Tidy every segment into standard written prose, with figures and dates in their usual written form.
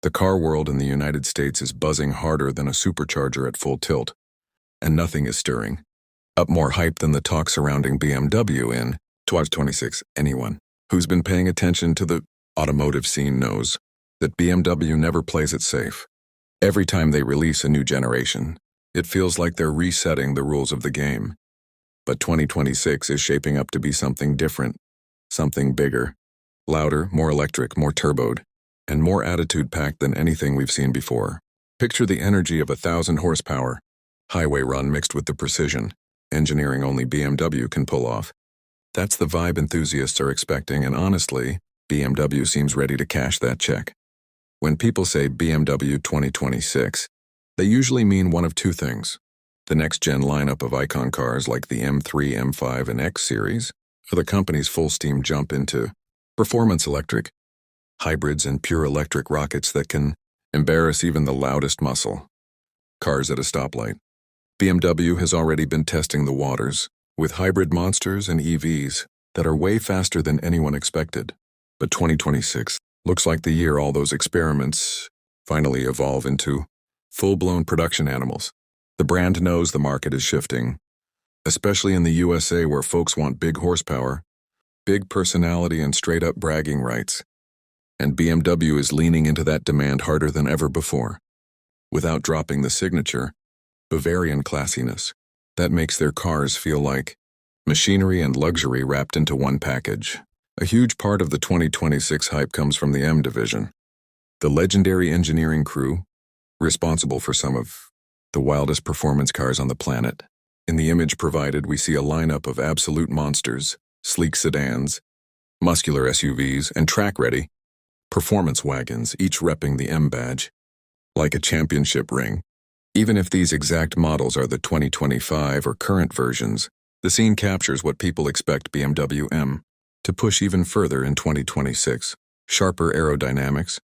The car world in the United States is buzzing harder than a supercharger at full tilt, and nothing is stirring up more hype than the talk surrounding BMW in 2026. Anyone who's been paying attention to the automotive scene knows that BMW never plays it safe. Every time they release a new generation, it feels like they're resetting the rules of the game. But 2026 is shaping up to be something different, something bigger, louder, more electric, more turboed, and more attitude-packed than anything we've seen before. Picture the energy of 1,000 horsepower, highway run mixed with the precision engineering only BMW can pull off. That's the vibe enthusiasts are expecting, and honestly, BMW seems ready to cash that check. When people say BMW 2026, they usually mean one of two things: the next-gen lineup of icon cars like the M3, M5, and X series, or the company's full-steam jump into performance electric, hybrids, and pure electric rockets that can embarrass even the loudest muscle cars at a stoplight. BMW has already been testing the waters with hybrid monsters and EVs that are way faster than anyone expected. But 2026 looks like the year all those experiments finally evolve into full-blown production animals. The brand knows the market is shifting, especially in the USA where folks want big horsepower, big personality, and straight-up bragging rights. And BMW is leaning into that demand harder than ever before, without dropping the signature Bavarian classiness that makes their cars feel like machinery and luxury wrapped into one package. A huge part of the 2026 hype comes from the M division, the legendary engineering crew responsible for some of the wildest performance cars on the planet. In the image provided, we see a lineup of absolute monsters, sleek sedans, muscular SUVs, and track-ready performance wagons, each repping the M badge like a championship ring. Even if these exact models are the 2025 or current versions, the scene captures what people expect BMW M to push even further in 2026. Sharper aerodynamics,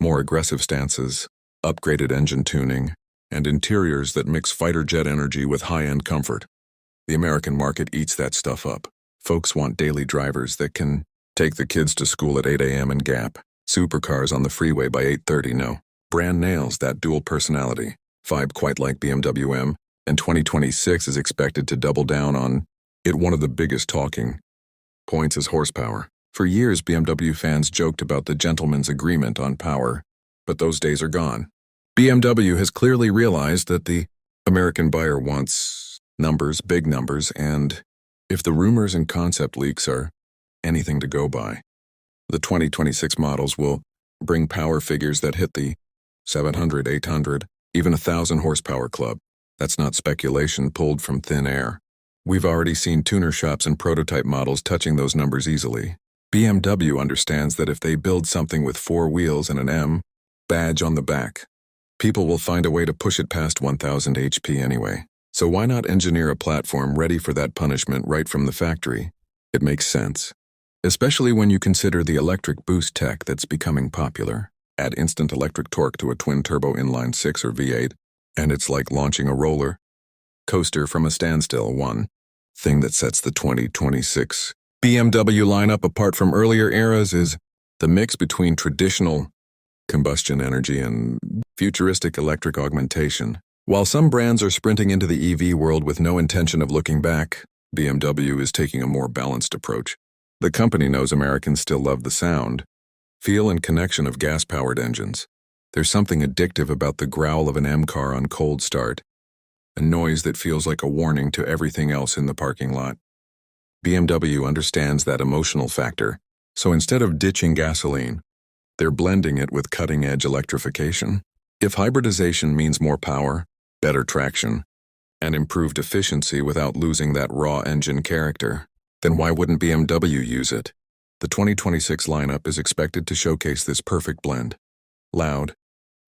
more aggressive stances, upgraded engine tuning, and interiors that mix fighter jet energy with high-end comfort. The American market eats that stuff up. Folks want daily drivers that can take the kids to school at 8 a.m. and Gap supercars on the freeway by 8:30. No, brand nails that dual personality vibe quite like BMW M, and 2026 is expected to double down on it. One of the biggest talking points is horsepower. For years, BMW fans joked about the gentleman's agreement on power, but those days are gone. BMW has clearly realized that the American buyer wants numbers, big numbers, and if the rumors and concept leaks are anything to go by, the 2026 models will bring power figures that hit the 700, 800, even 1,000 horsepower club. That's not speculation pulled from thin air. We've already seen tuner shops and prototype models touching those numbers easily. BMW understands that if they build something with 4 wheels and an M badge on the back, people will find a way to push it past 1,000 HP anyway. So why not engineer a platform ready for that punishment right from the factory? It makes sense, especially when you consider the electric boost tech that's becoming popular. Add instant electric torque to a twin-turbo inline-6 or V8, and it's like launching a roller coaster from a standstill. One thing that sets the 2026 BMW lineup apart from earlier eras is the mix between traditional combustion energy and futuristic electric augmentation. While some brands are sprinting into the EV world with no intention of looking back, BMW is taking a more balanced approach. The company knows Americans still love the sound, feel, and connection of gas-powered engines. There's something addictive about the growl of an M car on cold start, a noise that feels like a warning to everything else in the parking lot. BMW understands that emotional factor, so instead of ditching gasoline, they're blending it with cutting-edge electrification. If hybridization means more power, better traction, and improved efficiency without losing that raw engine character, then why wouldn't BMW use it? The 2026 lineup is expected to showcase this perfect blend: loud,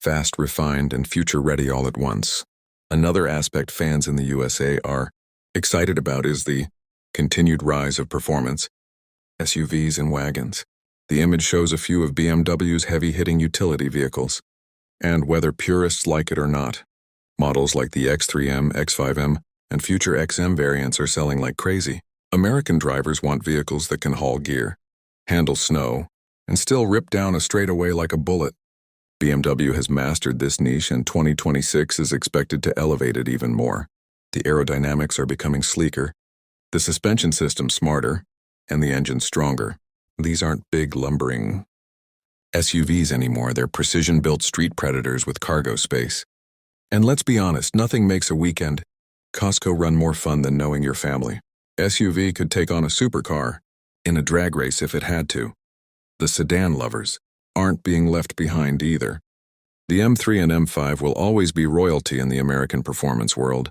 fast, refined, and future-ready all at once. Another aspect fans in the USA are excited about is the continued rise of performance SUVs and wagons. The image shows a few of BMW's heavy-hitting utility vehicles, and whether purists like it or not, models like the X3M, X5M, and future XM variants are selling like crazy. American drivers want vehicles that can haul gear, handle snow, and still rip down a straightaway like a bullet. BMW has mastered this niche, and 2026 is expected to elevate it even more. The aerodynamics are becoming sleeker, the suspension system smarter, and the engine stronger. These aren't big, lumbering SUVs anymore. They're precision-built street predators with cargo space. And let's be honest, nothing makes a weekend Costco run more fun than knowing your family. SUV could take on a supercar in a drag race if it had to. The sedan lovers aren't being left behind either. The M3 and M5 will always be royalty in the American performance world,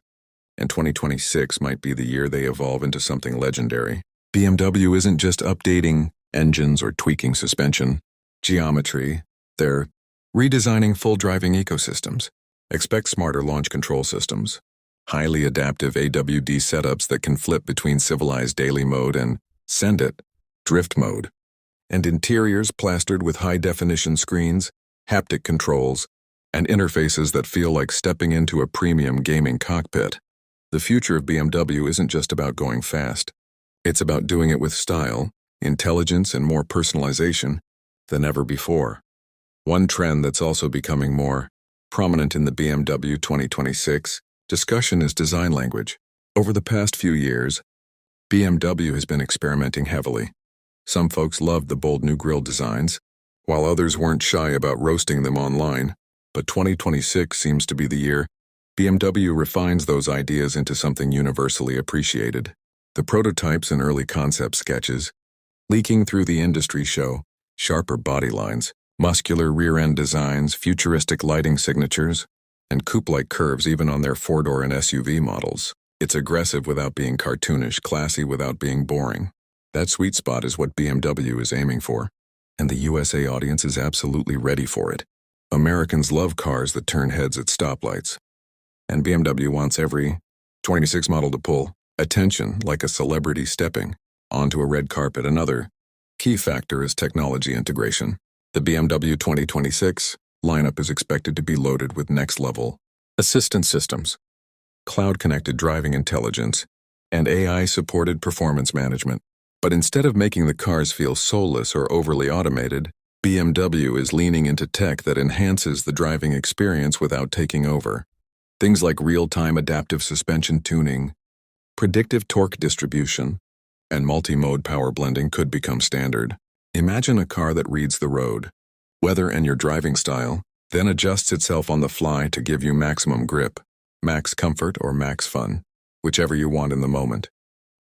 and 2026 might be the year they evolve into something legendary. BMW isn't just updating engines or tweaking suspension geometry, they're redesigning full driving ecosystems. Expect smarter launch control systems, highly adaptive AWD setups that can flip between civilized daily mode and send it drift mode, and interiors plastered with high-definition screens, haptic controls, and interfaces that feel like stepping into a premium gaming cockpit. The future of BMW isn't just about going fast. It's about doing it with style, intelligence, and more personalization than ever before. One trend that's also becoming more prominent in the BMW 2026 discussion is design language. Over the past few years, BMW has been experimenting heavily. Some folks loved the bold new grille designs, while others weren't shy about roasting them online. But 2026 seems to be the year BMW refines those ideas into something universally appreciated. The prototypes and early concept sketches leaking through the industry show sharper body lines, muscular rear-end designs, futuristic lighting signatures, and coupe-like curves even on their four-door and SUV models. It's aggressive without being cartoonish, classy without being boring. That sweet spot is what BMW is aiming for, and the USA audience is absolutely ready for it. Americans love cars that turn heads at stoplights, and BMW wants every 26 model to pull attention like a celebrity stepping onto a red carpet. Another key factor is technology integration. The BMW 2026 lineup is expected to be loaded with next-level assistance systems, cloud-connected driving intelligence, and AI-supported performance management. But instead of making the cars feel soulless or overly automated, BMW is leaning into tech that enhances the driving experience without taking over. Things like real-time adaptive suspension tuning, predictive torque distribution, and multi-mode power blending could become standard. Imagine a car that reads the road, weather, and your driving style, then adjusts itself on the fly to give you maximum grip, max comfort, or max fun, whichever you want in the moment.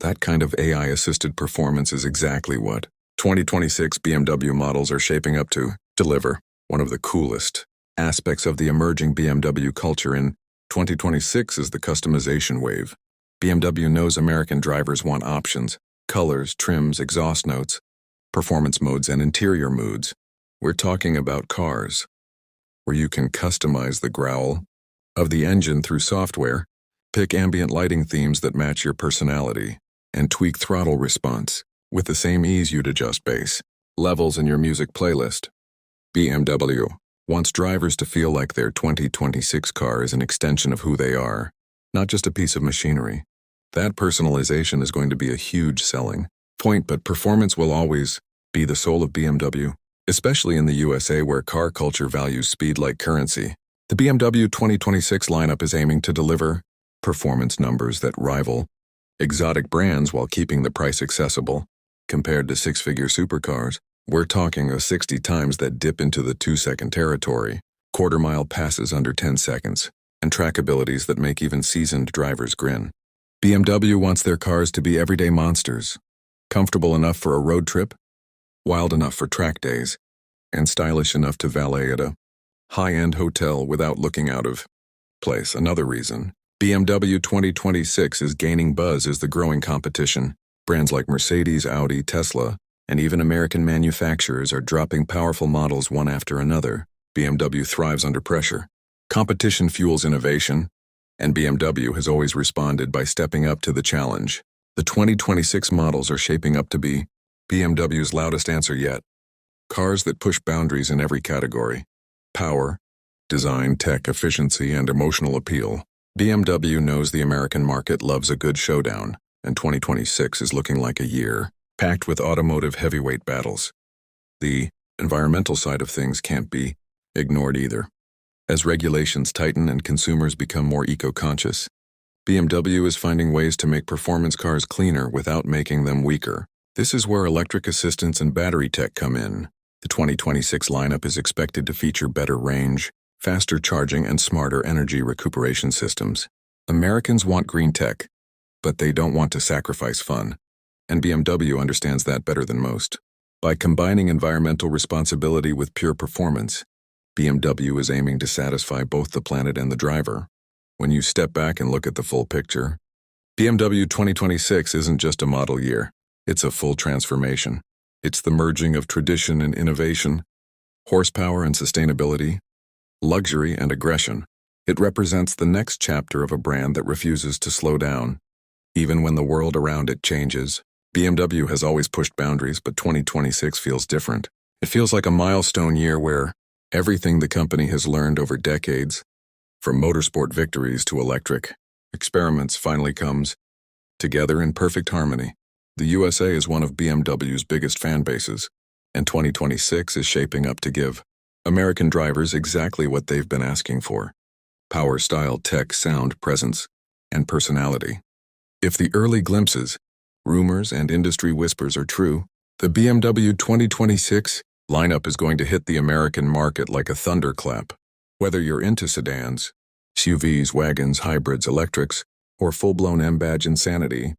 That kind of AI-assisted performance is exactly what 2026 BMW models are shaping up to deliver. One of the coolest aspects of the emerging BMW culture in 2026 is the customization wave. BMW knows American drivers want options, colors, trims, exhaust notes, performance modes, and interior moods. We're talking about cars where you can customize the growl of the engine through software, pick ambient lighting themes that match your personality, and tweak throttle response with the same ease you'd adjust bass levels in your music playlist. BMW wants drivers to feel like their 2026 car is an extension of who they are, not just a piece of machinery. That personalization is going to be a huge selling point, but performance will always be the soul of BMW, especially in the USA where car culture values speed like currency. The BMW 2026 lineup is aiming to deliver performance numbers that rival exotic brands while keeping the price accessible. Compared to six-figure supercars, we're talking of 60 times that dip into the 2-second territory, quarter-mile passes under 10 seconds, and trackabilities that make even seasoned drivers grin. BMW wants their cars to be everyday monsters, comfortable enough for a road trip, wild enough for track days, and stylish enough to valet at a high-end hotel without looking out of place. Another reason BMW 2026 is gaining buzz is the growing competition. Brands like Mercedes, Audi, Tesla, and even American manufacturers are dropping powerful models one after another. BMW thrives under pressure. Competition fuels innovation, and BMW has always responded by stepping up to the challenge. The 2026 models are shaping up to be BMW's loudest answer yet. Cars that push boundaries in every category: power, design, tech, efficiency, and emotional appeal. BMW knows the American market loves a good showdown, and 2026 is looking like a year packed with automotive heavyweight battles. The environmental side of things can't be ignored either. As regulations tighten and consumers become more eco-conscious, BMW is finding ways to make performance cars cleaner without making them weaker. This is where electric assistance and battery tech come in. The 2026 lineup is expected to feature better range, faster charging, and smarter energy recuperation systems. Americans want green tech, but they don't want to sacrifice fun, and BMW understands that better than most. By combining environmental responsibility with pure performance, BMW is aiming to satisfy both the planet and the driver. When you step back and look at the full picture, BMW 2026 isn't just a model year, it's a full transformation. It's the merging of tradition and innovation, horsepower and sustainability, luxury and aggression. It represents the next chapter of a brand that refuses to slow down. Even when the world around it changes, BMW has always pushed boundaries, but 2026 feels different. It feels like a milestone year where everything the company has learned over decades, from motorsport victories to electric experiments, finally comes together in perfect harmony. The USA is one of BMW's biggest fan bases, and 2026 is shaping up to give American drivers exactly what they've been asking for: power, style, tech, sound, presence, and personality. If the early glimpses, rumors, and industry whispers are true, the BMW 2026 lineup is going to hit the American market like a thunderclap. Whether you're into sedans, SUVs, wagons, hybrids, electrics, or full-blown M-badge insanity,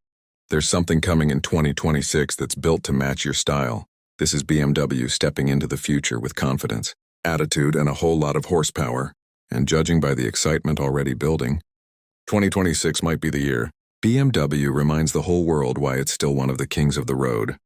there's something coming in 2026 that's built to match your style. This is BMW stepping into the future with confidence, attitude, and a whole lot of horsepower. And judging by the excitement already building, 2026 might be the year. BMW reminds the whole world why it's still one of the kings of the road.